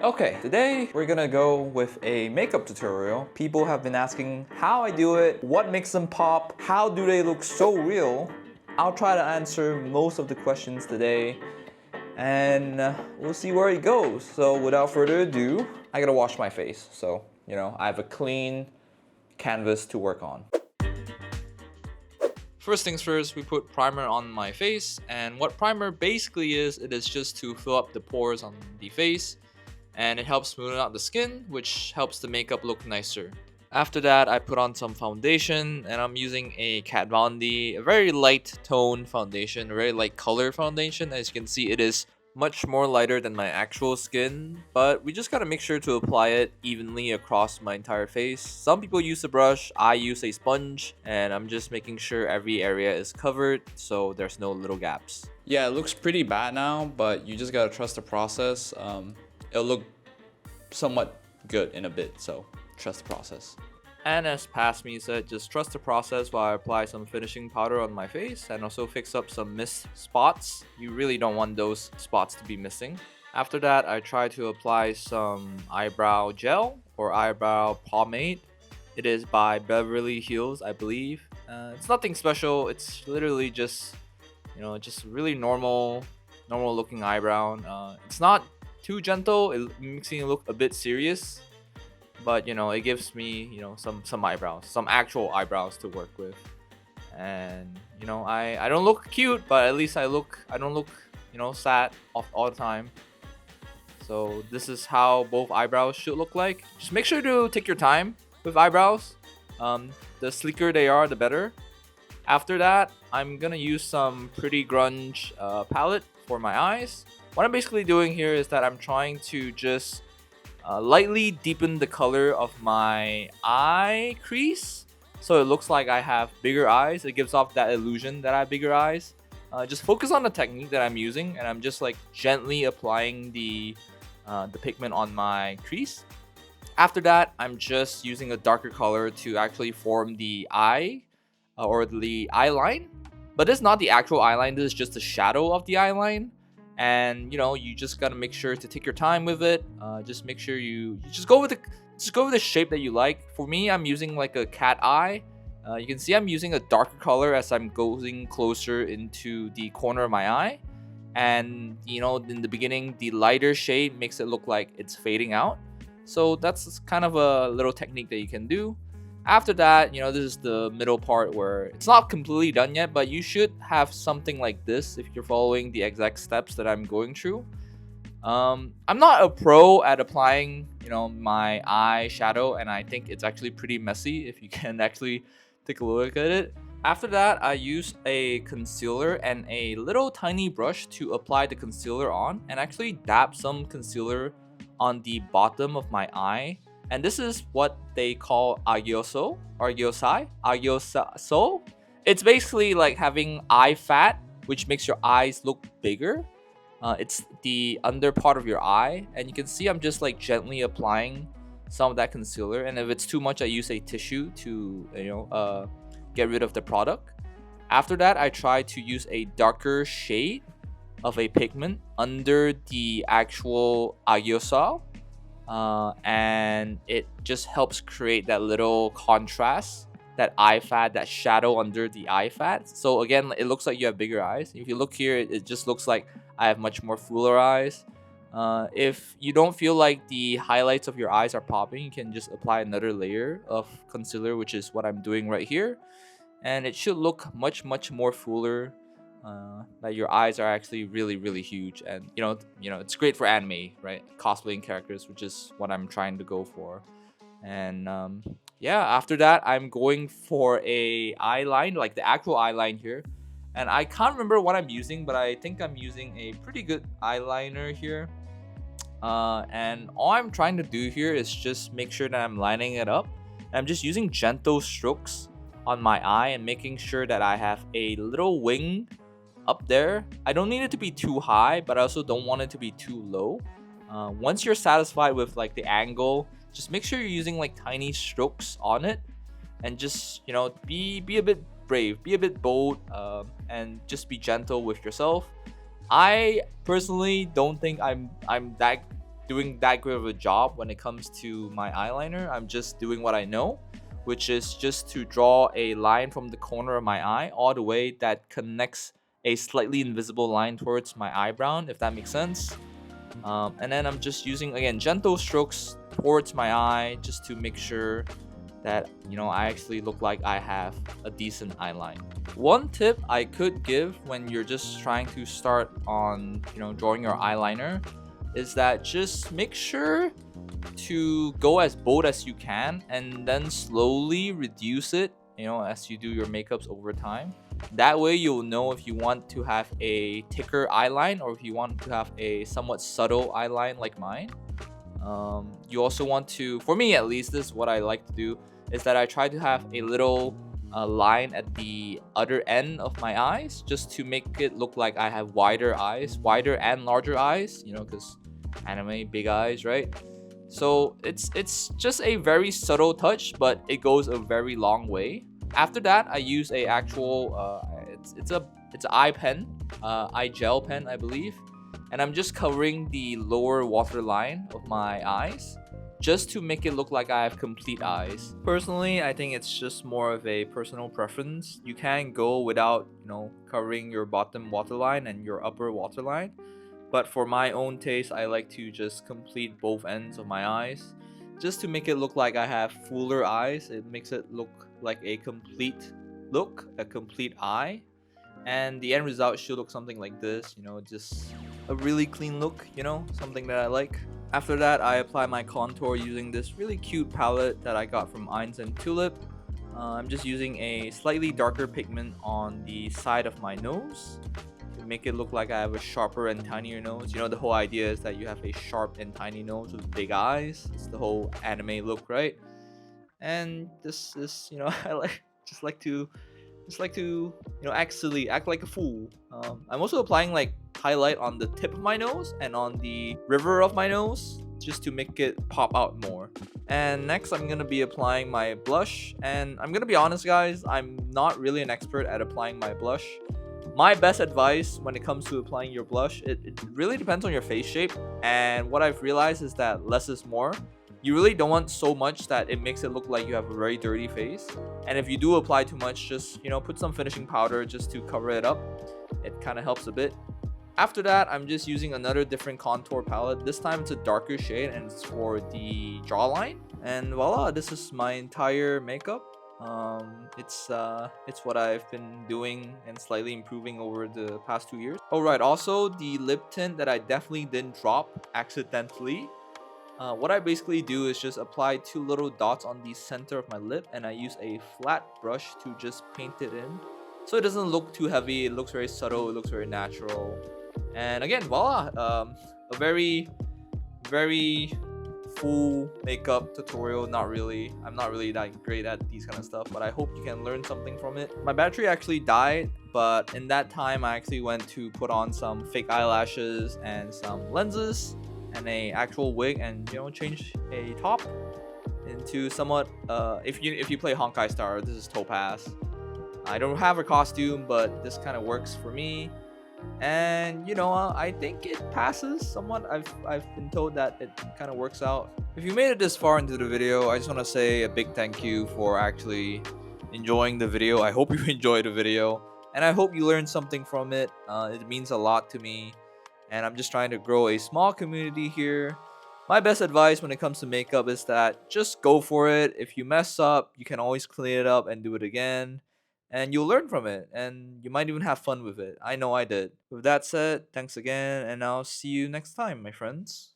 Okay, today we're gonna go with a makeup tutorial. People have been asking how I do it, what makes them pop, how do they look so real. I'll try to answer most of the questions today and we'll see where it goes. So without further ado, I gotta wash my face. So, I have a clean canvas to work on. First things first, we put primer on my face, and what primer basically is, it is just to fill up the pores on the face, and it helps smoothen out the skin, which helps the makeup look nicer. After that, I put on some foundation, and I'm using a Kat Von D, a very light tone foundation, a very light color foundation. As you can see, it is much more lighter than my actual skin, but we just gotta make sure to apply it evenly across my entire face. Some people use a brush, I use a sponge, and I'm just making sure every area is covered so there's no little gaps. Yeah, it looks pretty bad now, but you just gotta trust the process. It'll look somewhat good in a bit, so trust the process. And as past me said, just trust the process while I apply some finishing powder on my face and also fix up some missed spots. You really don't want those spots to be missing. After that, I try to apply some eyebrow gel or eyebrow pomade. It is by Beverly Hills, I believe. It's nothing special. It's literally just, just really normal looking eyebrow. It's not too gentle. It makes me look a bit serious. But it gives me some eyebrows, some actual eyebrows to work with. And I don't look cute, but at least I don't look sad all the time. So this is how both eyebrows should look like. Just make sure to take your time with eyebrows. The sleeker they are, the better. After that, I'm gonna use some Pretty Grunge palette for my eyes. What I'm basically doing here is that I'm trying to just lightly deepen the color of my eye crease so it looks like I have bigger eyes. It gives off that illusion that I have bigger eyes. Just focus on the technique that I'm using, and I'm just like gently applying the pigment on my crease. After that, I'm just using a darker color to actually form the eye or the eye line. But this is not the actual eye line, this is just the shadow of the eye line. And you just gotta make sure to take your time with it. Just make sure you just go with the shape that you like. For me, I'm using like a cat eye. You can see I'm using a darker color as I'm going closer into the corner of my eye. And in the beginning, the lighter shade makes it look like it's fading out. So that's kind of a little technique that you can do. After that, this is the middle part where it's not completely done yet, but you should have something like this if you're following the exact steps that I'm going through. I'm not a pro at applying, my eyeshadow, and I think it's actually pretty messy if you can actually take a look at it. After that, I use a concealer and a little tiny brush to apply the concealer on and actually dab some concealer on the bottom of my eye. And this is what they call Aegyosal. It's basically like having eye fat, which makes your eyes look bigger. It's the under part of your eye, and you can see I'm just like gently applying some of that concealer. And if it's too much, I use a tissue to get rid of the product. After that, I try to use a darker shade of a pigment under the actual Aegyosal. And it just helps create that little contrast, that eye fat, that shadow under the eye fat. So again, it looks like you have bigger eyes. If you look here, it just looks like I have much more fuller eyes. If you don't feel like the highlights of your eyes are popping, you can just apply another layer of concealer, which is what I'm doing right here. And it should look much more fuller. That your eyes are actually really huge, and it's great for anime, right? Cosplaying characters, which is what I'm trying to go for. And yeah, after that, I'm going for a eye line, like the actual eye line here. And I can't remember what I'm using, but I think I'm using a pretty good eyeliner here. And all I'm trying to do here is just make sure that I'm lining it up. I'm just using gentle strokes on my eye and making sure that I have a little wing up there. I don't need it to be too high, but I also don't want it to be too low. Once you're satisfied with like the angle, just make sure you're using like tiny strokes on it, and just be a bit brave, be a bit bold, and just be gentle with yourself. I personally don't think I'm that doing that great of a job when it comes to my eyeliner. I'm just doing what I know, which is just to draw a line from the corner of my eye all the way that connects a slightly invisible line towards my eyebrow, if that makes sense. And then I'm just using, again, gentle strokes towards my eye just to make sure that, you know, I actually look like I have a decent eyeline. One tip I could give when you're just trying to start on, you know, drawing your eyeliner is that just make sure to go as bold as you can and then slowly reduce it, you know, as you do your makeups over time. That way you'll know if you want to have a thicker eyeline or if you want to have a somewhat subtle eyeline like mine. You also want to, for me at least, this is what I like to do, is that I try to have a little line at the other end of my eyes just to make it look like I have wider eyes, wider and larger eyes, you know, because anime, big eyes, right? So it's just a very subtle touch, but it goes a very long way. After that, I use a actual it's an eye pen, eye gel pen, I believe, and I'm just covering the lower waterline of my eyes just to make it look like I have complete eyes. Personally, I think it's just more of a personal preference. You can go without, you know, covering your bottom waterline and your upper waterline, but for my own taste, I like to just complete both ends of my eyes just to make it look like I have fuller eyes. It makes it look like a complete look, a complete eye, and the end result should look something like this, you know, just a really clean look, you know, something that I like. After that, I apply my contour using this really cute palette that I got from Eins and Tulip. I'm just using a slightly darker pigment on the side of my nose to make it look like I have a sharper and tinier nose. You know, the whole idea is that you have a sharp and tiny nose with big eyes. It's the whole anime look, right? And this is, you know, I like just like to you know, act silly, act like a fool. I'm also applying like highlight on the tip of my nose and on the river of my nose just to make it pop out more. And next I'm gonna be applying my blush, and I'm gonna be honest guys, I'm not really an expert at applying my blush. My best advice when it comes to applying your blush, it really depends on your face shape, and what I've realized is that less is more. You really don't want so much that it makes it look like you have a very dirty face. And if you do apply too much, just, you know, put some finishing powder just to cover it up. It kind of helps a bit. After that, I'm just using another different contour palette. This time it's a darker shade and it's for the jawline. And voila, this is my entire makeup. It's what I've been doing and slightly improving over the past 2 years. Oh right, also the lip tint that I definitely didn't drop accidentally. What I basically do is just apply 2 little dots on the center of my lip, and I use a flat brush to just paint it in. So it doesn't look too heavy, it looks very subtle, it looks very natural. And again, voila, a very, very full makeup tutorial. Not really, I'm not really that great at these kind of stuff, but I hope you can learn something from it. My battery actually died, but in that time I actually went to put on some fake eyelashes and some lenses and a actual wig, and, you know, change a top into somewhat if you play Honkai Star, this is Topaz. I don't have a costume, but this kind of works for me, and, you know, I think it passes somewhat. I've been told that it kind of works out. If you made it this far into the video, I just want to say a big thank you for actually enjoying the video. I hope you enjoyed the video, and I hope you learned something from it. It means a lot to me, and I'm just trying to grow a small community here. My best advice when it comes to makeup is that just go for it. If you mess up, you can always clean it up and do it again, and you'll learn from it, and you might even have fun with it. I know I did. With that said, thanks again, and I'll see you next time, my friends.